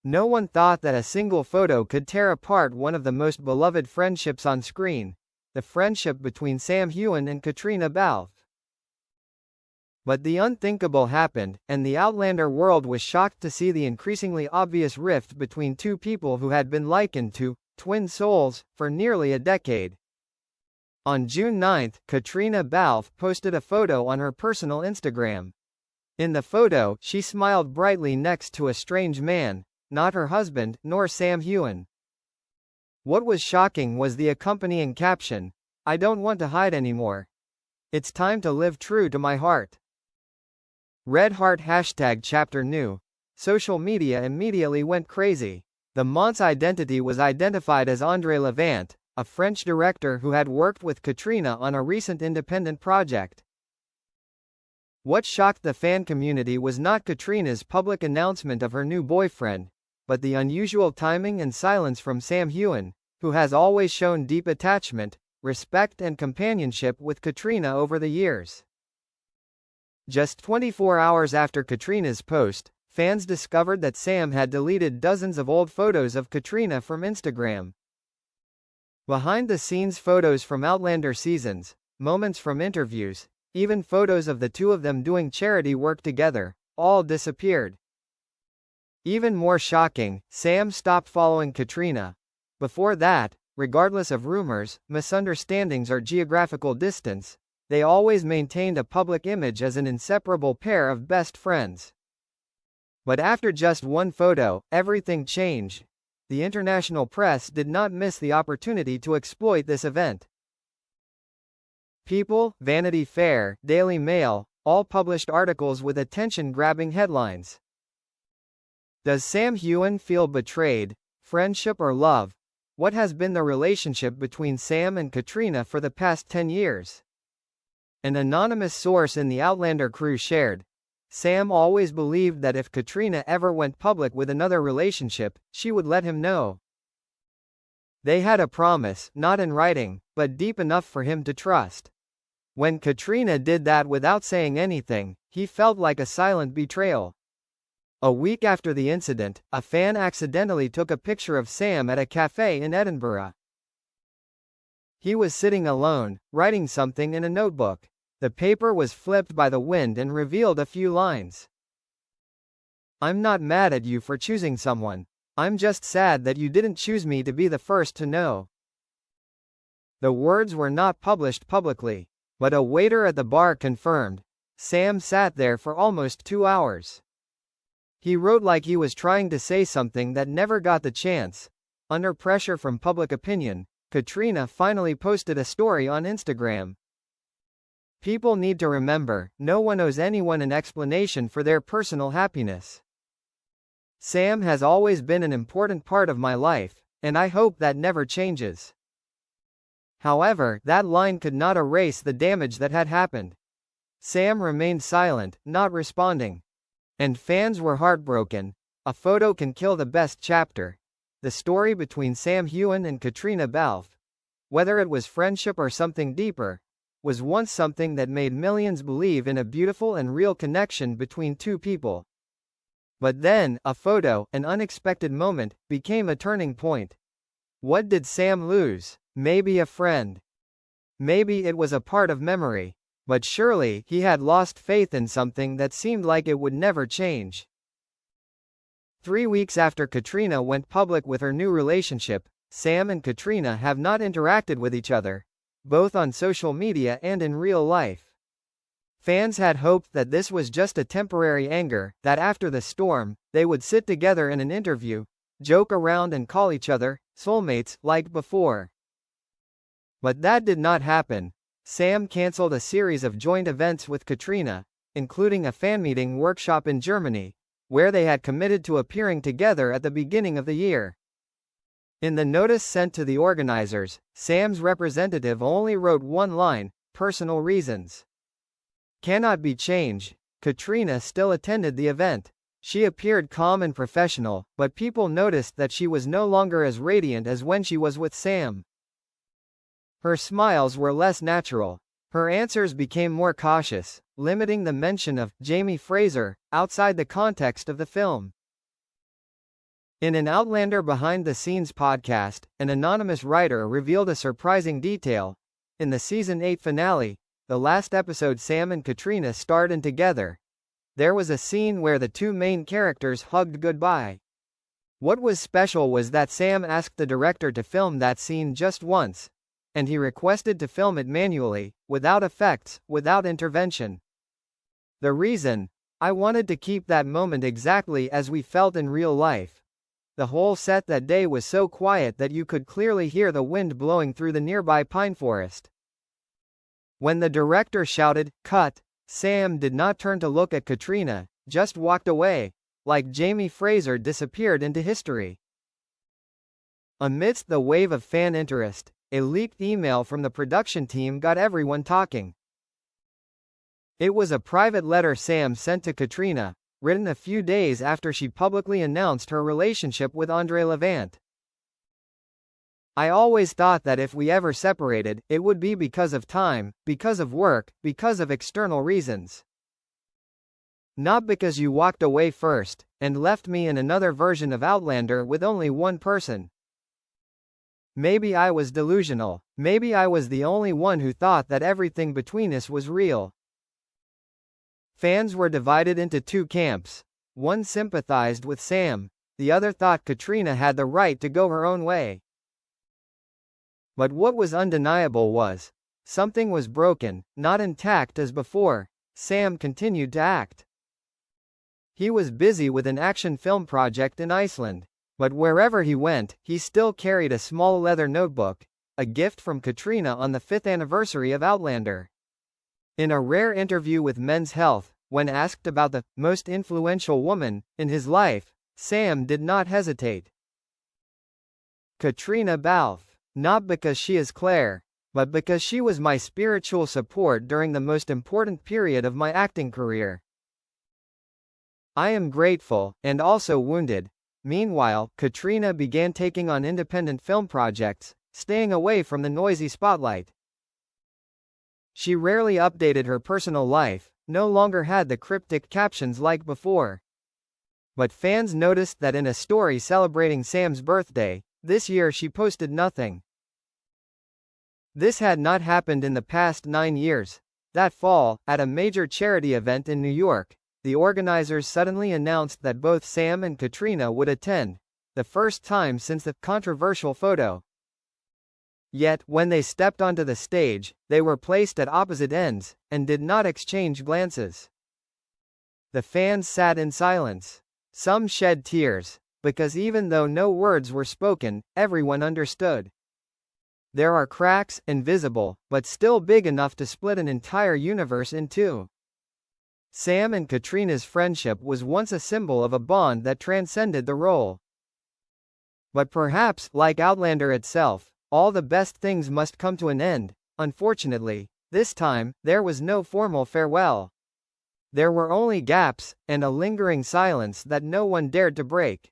No one thought that a single photo could tear apart one of the most beloved friendships on screen, the friendship between Sam Heughan and Caitriona Balfe. But the unthinkable happened, and the Outlander world was shocked to see the increasingly obvious rift between two people who had been likened to twin souls for nearly a decade. On June 9, Caitriona Balfe posted a photo on her personal Instagram. In the photo, she smiled brightly next to a strange man, not her husband, nor Sam Heughan. What was shocking was the accompanying caption, "I don't want to hide anymore. It's time to live true to my heart." Red Heart #chapter new. Social media immediately went crazy. The mont's identity was identified as André Levant, a French director who had worked with Caitriona on a recent independent project. What shocked the fan community was not Caitriona's public announcement of her new boyfriend, but the unusual timing and silence from Sam Heughan, who has always shown deep attachment, respect and companionship with Caitriona over the years. Just 24 hours after Caitriona's post, fans discovered that Sam had deleted dozens of old photos of Caitriona from Instagram. Behind-the-scenes photos from Outlander seasons, moments from interviews, even photos of the two of them doing charity work together, all disappeared. Even more shocking, Sam stopped following Caitriona. Before that, regardless of rumors, misunderstandings or geographical distance, they always maintained a public image as an inseparable pair of best friends. But after just one photo, everything changed. The international press did not miss the opportunity to exploit this event. People, Vanity Fair, Daily Mail, all published articles with attention-grabbing headlines. Does Sam Heughan feel betrayed? Friendship or love? What has been the relationship between Sam and Caitriona for the past 10 years? An anonymous source in the Outlander crew shared, Sam always believed that if Caitriona ever went public with another relationship, she would let him know. They had a promise, not in writing, but deep enough for him to trust. When Caitriona did that without saying anything, he felt like a silent betrayal. A week after the incident, a fan accidentally took a picture of Sam at a cafe in Edinburgh. He was sitting alone, writing something in a notebook. The paper was flipped by the wind and revealed a few lines. "I'm not mad at you for choosing someone. I'm just sad that you didn't choose me to be the first to know." The words were not published publicly, but a waiter at the bar confirmed. Sam sat there for almost 2 hours. He wrote like he was trying to say something that never got the chance. Under pressure from public opinion, Caitriona finally posted a story on Instagram. "People need to remember, no one owes anyone an explanation for their personal happiness. Sam has always been an important part of my life, and I hope that never changes." However, that line could not erase the damage that had happened. Sam remained silent, not responding. And fans were heartbroken. A photo can kill the best chapter. The story between Sam Heughan and Caitriona Balfe, whether it was friendship or something deeper, was once something that made millions believe in a beautiful and real connection between two people. But then, a photo, an unexpected moment, became a turning point. What did Sam lose? Maybe a friend. Maybe it was a part of memory. But surely, he had lost faith in something that seemed like it would never change. 3 weeks after Caitriona went public with her new relationship, Sam and Caitriona have not interacted with each other, both on social media and in real life. Fans had hoped that this was just a temporary anger, that after the storm, they would sit together in an interview, joke around and call each other soulmates like before. But that did not happen. Sam canceled a series of joint events with Caitriona, including a fan meeting workshop in Germany, where they had committed to appearing together at the beginning of the year. In the notice sent to the organizers, Sam's representative only wrote one line, "Personal reasons cannot be changed." Caitriona still attended the event. She appeared calm and professional, but people noticed that she was no longer as radiant as when she was with Sam. Her smiles were less natural. Her answers became more cautious, limiting the mention of Jamie Fraser outside the context of the film. In an Outlander behind-the-scenes podcast, an anonymous writer revealed a surprising detail. In the Season 8 finale, the last episode Sam and Caitriona starred in together, there was a scene where the two main characters hugged goodbye. What was special was that Sam asked the director to film that scene just once, and he requested to film it manually, without effects, without intervention. The reason? I wanted to keep that moment exactly as we felt in real life. The whole set that day was so quiet that you could clearly hear the wind blowing through the nearby pine forest. When the director shouted, "Cut," Sam did not turn to look at Caitriona, just walked away, like Jamie Fraser disappeared into history. Amidst the wave of fan interest, a leaked email from the production team got everyone talking. It was a private letter Sam sent to Caitriona, written a few days after she publicly announced her relationship with Andre Levant. "I always thought that if we ever separated, it would be because of time, because of work, because of external reasons. Not because you walked away first, and left me in another version of Outlander with only one person. Maybe I was delusional, maybe I was the only one who thought that everything between us was real." Fans were divided into two camps. One sympathized with Sam, the other thought Caitriona had the right to go her own way. But what was undeniable was, something was broken, not intact as before. Sam continued to act. He was busy with an action film project in Iceland, but wherever he went, he still carried a small leather notebook, a gift from Caitriona on the 5th anniversary of Outlander. In a rare interview with Men's Health, when asked about the most influential woman in his life, Sam did not hesitate. "Caitriona Balfe. Not because she is Claire, but because she was my spiritual support during the most important period of my acting career. I am grateful, and also wounded." Meanwhile, Caitriona began taking on independent film projects, staying away from the noisy spotlight. She rarely updated her personal life, no longer had the cryptic captions like before. But fans noticed that in a story celebrating Sam's birthday, this year she posted nothing. This had not happened in the past 9 years. That fall, at a major charity event in New York, the organizers suddenly announced that both Sam and Caitriona would attend, the first time since the controversial photo. Yet, when they stepped onto the stage, they were placed at opposite ends, and did not exchange glances. The fans sat in silence. Some shed tears, because even though no words were spoken, everyone understood. There are cracks, invisible, but still big enough to split an entire universe in two. Sam and Caitriona's friendship was once a symbol of a bond that transcended the role. But perhaps, like Outlander itself, all the best things must come to an end. Unfortunately, this time, there was no formal farewell. There were only gaps, and a lingering silence that no one dared to break.